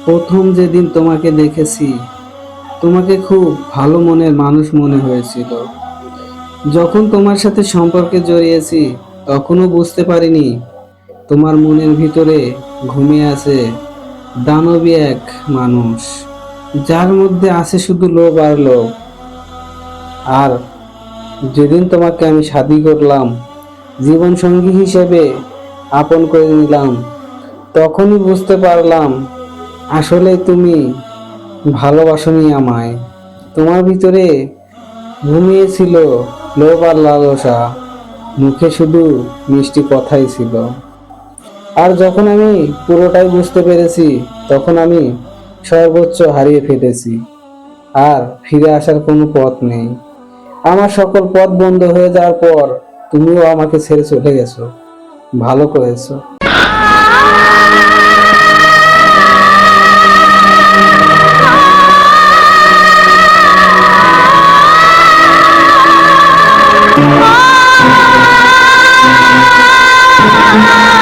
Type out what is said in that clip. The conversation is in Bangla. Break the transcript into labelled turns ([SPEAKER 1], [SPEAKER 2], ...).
[SPEAKER 1] প্রথম যেদিন তোমাকে দেখেছি, তোমাকে খুব ভালো মনের মানুষ মনে হয়েছিল। যখন তোমার সাথে সম্পর্কে জড়িয়েছি, তখনও বুঝতে পারিনি তোমার মনের ভিতরে ঘুমিয়ে আছে দানবী এক মানুষ, যার মধ্যে আছে শুধু লোভ আর লোভ। আর যেদিন তোমাকে আমি শাদি করলাম, জীবন সঙ্গী হিসেবে আপন করে নিলাম, তখনই বুঝতে পারলাম আসলে তুমি ভালোবাসনি আমায়। তোমার ভিতরে ঘুমিয়েছিল লোভ আর লালসা, মুখে শুধু মিষ্টি কথাই ছিল। আর যখন আমি পুরোটাই বুঝতে পেরেছি, তখন আমি সর্বোচ্চ হারিয়ে ফেলেছি। আর ফিরে আসার কোনো পথ নেই। আমার সকল পথ বন্ধ হয়ে যাওয়ার পর তুমিও আমাকে ছেড়ে চলে গেছো। ভালো করেছো।
[SPEAKER 2] Ah